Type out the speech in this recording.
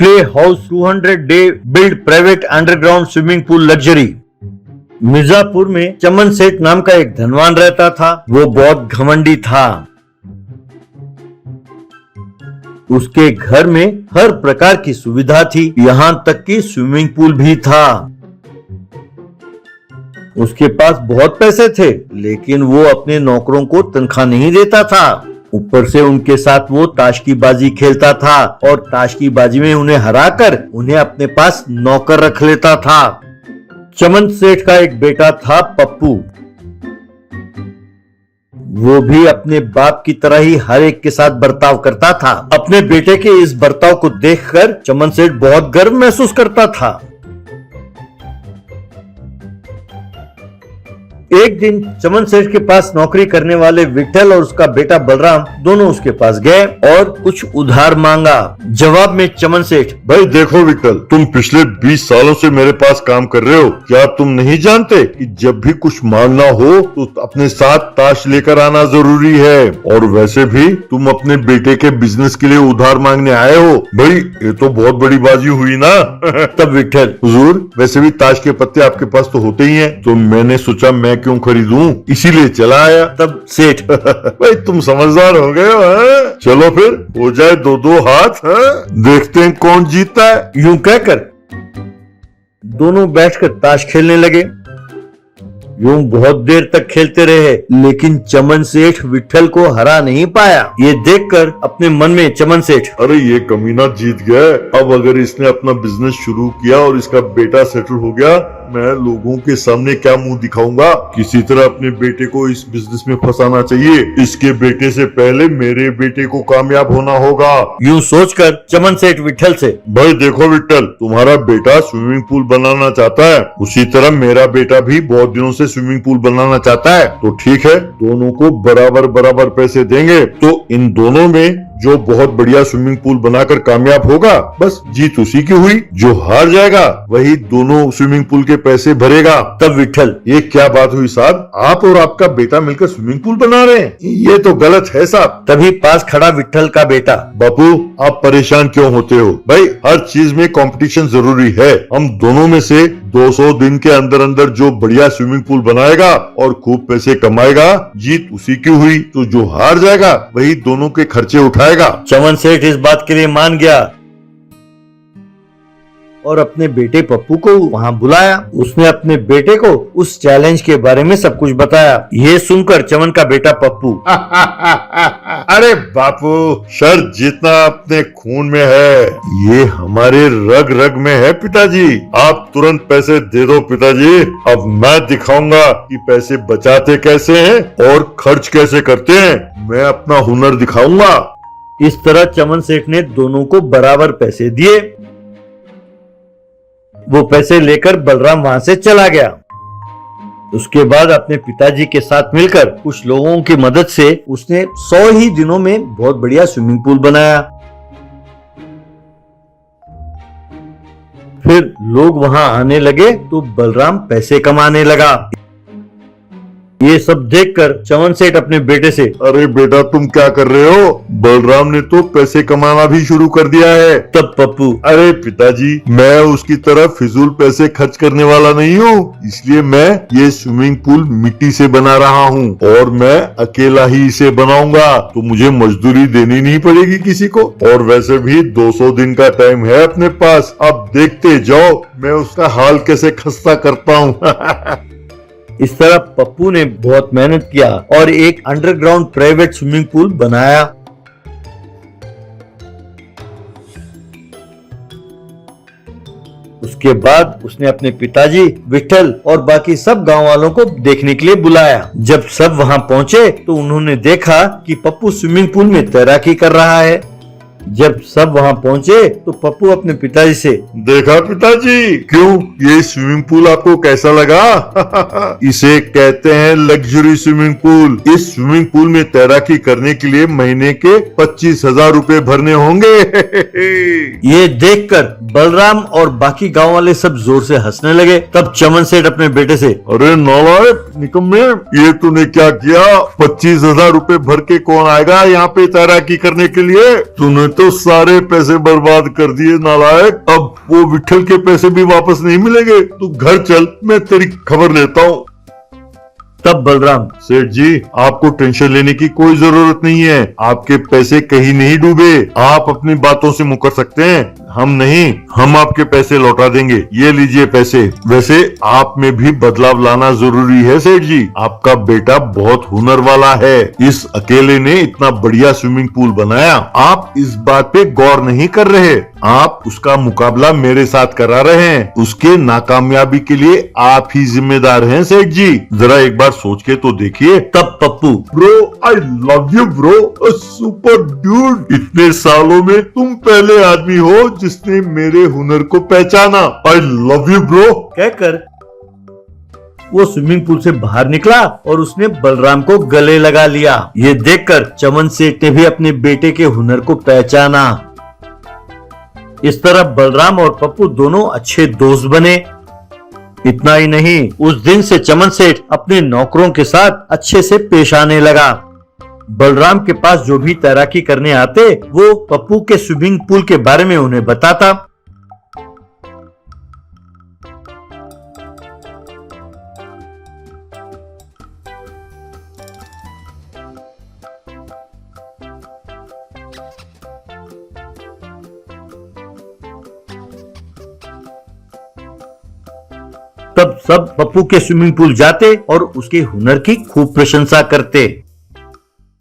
Clay house 200 day build private underground swimming pool luxury. Mirzapur में चमन सेठ नाम का एक धनवान रहता था। वो बहुत घमंडी था। उसके घर में हर प्रकार की सुविधा थी, यहाँ तक कि स्विमिंग पूल भी था। उसके पास बहुत पैसे थे, लेकिन वो अपने नौकरों को तनख्वाह नहीं देता था। ऊपर से उनके साथ वो ताश की बाजी खेलता था और ताश की बाजी में उन्हें हराकर उन्हें अपने पास नौकर रख लेता था। चमन सेठ का एक बेटा था पप्पू। वो भी अपने बाप की तरह ही हर एक के साथ बर्ताव करता था। अपने बेटे के इस बर्ताव को देखकर चमन सेठ बहुत गर्व महसूस करता था। एक दिन चमन सेठ के पास नौकरी करने वाले विठल और उसका बेटा बलराम दोनों उसके पास गए और कुछ उधार मांगा। जवाब में चमन सेठ, भाई देखो विठल, तुम पिछले 20 सालों से मेरे पास काम कर रहे हो। क्या तुम नहीं जानते कि जब भी कुछ मांगना हो तो अपने साथ ताश लेकर आना जरूरी है। और वैसे भी तुम अपने बेटे के बिजनेस के लिए उधार मांगने आए हो। भाई ये तो बहुत बड़ी बाजी हुई ना। तब विठल, हुजूर वैसे भी ताश के पत्ते आपके पास तो होते ही हैं, तो मैंने सोचा मैं क्यों खरीदूं, इसीलिए चला आया। तब सेठ, भाई तुम समझदार हो गए हो। चलो फिर हो जाए 2-2 हाथ। देखते हैं कौन जीतता है। यूं कहकर दोनों बैठकर ताश खेलने लगे। यूं बहुत देर तक खेलते रहे, लेकिन चमन सेठ विठल को हरा नहीं पाया। ये देखकर अपने मन में चमन सेठ, अरे ये कमीना जीत गया। अब अगर इसने अपना बिजनेस शुरू किया और इसका बेटा सेटल हो गया, मैं लोगों के सामने क्या मुंह दिखाऊंगा। किसी तरह अपने बेटे को इस बिजनेस में फंसाना चाहिए। इसके बेटे से पहले मेरे बेटे को कामयाब होना होगा। यूं सोचकर चमन सेठ विठल से, भाई देखो विठल, तुम्हारा बेटा स्विमिंग पूल बनाना चाहता है, उसी तरह मेरा बेटा भी बहुत दिनों से स्विमिंग पूल बनाना चाहता है। तो ठीक है, दोनों को बराबर बराबर पैसे देंगे। तो इन दोनों में जो बहुत बढ़िया स्विमिंग पूल बनाकर कामयाब होगा, बस जीत उसी की हुई। जो हार जाएगा वही दोनों स्विमिंग पूल के पैसे भरेगा। तब विठल, ये क्या बात हुई साहब, आप और आपका बेटा मिलकर स्विमिंग पूल बना रहे हैं? ये तो गलत है साहब। तभी पास खड़ा विठल का बेटा, बापू आप परेशान क्यों होते हो? भाई हर चीज में कंपटीशन जरूरी है। हम दोनों में से 200 दिन के अंदर अंदर जो बढ़िया स्विमिंग पूल बनाएगा और खूब पैसे कमाएगा, जीत उसी की हुई। तो जो हार जाएगा वही दोनों के खर्चे उठाएगा। चमन सेठ इस बात के लिए मान गया और अपने बेटे पप्पू को वहां बुलाया। उसने अपने बेटे को उस चैलेंज के बारे में सब कुछ बताया। ये सुनकर चमन का बेटा पप्पू, अरे बापू, शर जीतना अपने खून में है, ये हमारे रग रग में है पिताजी। आप तुरंत पैसे दे दो पिताजी। अब मैं दिखाऊंगा कि पैसे बचाते कैसे हैं और खर्च कैसे करते हैं। मैं अपना हुनर दिखाऊंगा। इस तरह चमन सेठ ने दोनों को बराबर पैसे दिए। वो पैसे लेकर बलराम वहां से चला गया। उसके बाद अपने पिताजी के साथ मिलकर कुछ लोगों की मदद से उसने 100 ही दिनों में बहुत बढ़िया स्विमिंग पूल बनाया। फिर लोग वहां आने लगे तो बलराम पैसे कमाने लगा। ये सब देखकर चमन सेठ अपने बेटे से, अरे बेटा तुम क्या कर रहे हो? बलराम ने तो पैसे कमाना भी शुरू कर दिया है। तब पप्पू, अरे पिताजी, मैं उसकी तरह फिजूल पैसे खर्च करने वाला नहीं हूँ, इसलिए मैं ये स्विमिंग पूल मिट्टी से बना रहा हूँ और मैं अकेला ही इसे बनाऊंगा, तो मुझे मजदूरी देनी नहीं पड़ेगी किसी को। और वैसे भी 200 दिन का टाइम है अपने पास। अब देखते जाओ मैं उसका हाल कैसे खस्ता करता हूँ। इस तरह पप्पू ने बहुत मेहनत किया और एक अंडरग्राउंड प्राइवेट स्विमिंग पूल बनाया। उसके बाद उसने अपने पिताजी, विठल और बाकी सब गांव वालों को देखने के लिए बुलाया। जब सब वहां पहुंचे तो उन्होंने देखा कि पप्पू स्विमिंग पूल में तैराकी कर रहा है। जब सब वहां पहुंचे तो पप्पू अपने पिताजी से, देखा पिताजी, क्यों ये स्विमिंग पूल आपको कैसा लगा? इसे कहते हैं लग्जरी स्विमिंग पूल। इस स्विमिंग पूल में तैराकी करने के लिए महीने के 25,000 रुपए भरने होंगे। ये देखकर बलराम और बाकी गांव वाले सब जोर से हंसने लगे। तब चमन सेठ अपने बेटे से, अरे नालायक निकम्मे, ये तूने क्या किया? 25,000 रुपए भर के कौन आएगा यहाँ पे तैराकी करने के लिए? तूने तो सारे पैसे बर्बाद कर दिए नालायक। अब वो विठल के पैसे भी वापस नहीं मिलेंगे। तू घर चल, मैं तेरी खबर लेता हूँ। तब बलराम, सेठ जी, आपको टेंशन लेने की कोई जरूरत नहीं है। आपके पैसे कहीं नहीं डूबे। आप अपनी बातों से मुकर सकते हैं, हम नहीं। हम आपके पैसे लौटा देंगे। ये लीजिए पैसे। वैसे आप में भी बदलाव लाना जरूरी है सेठ जी। आपका बेटा बहुत हुनर वाला है। इस अकेले ने इतना बढ़िया स्विमिंग पूल बनाया। आप इस बात पे गौर नहीं कर रहे। आप उसका मुकाबला मेरे साथ करा रहे हैं। उसके नाकामयाबी के लिए आप ही जिम्मेदार हैं सेठ जी। जरा एक बार सोच के तो देखिए। तब Pappu, bro, I love you bro, super dude. इतने सालों में तुम पहले आदमी हो जिसने मेरे हुनर को पहचाना। I love you bro. कहकर वो स्विमिंग पूल से बाहर निकला और उसने बलराम को गले लगा लिया। ये देखकर चमन सेठ ने भी अपने बेटे के हुनर को पहचाना। इस तरह बलराम और पप्पू दोनों अच्छे दोस्त बने। इतना ही नहीं, उस दिन से चमन सेठ अपने नौकरों के साथ अच्छे से पेश आने लगा। बलराम के पास जो भी तैराकी करने आते, वो पप्पू के स्विमिंग पूल के बारे में उन्हें बताता। तब सब पप्पू के स्विमिंग पूल जाते और उसके हुनर की खूब प्रशंसा करते।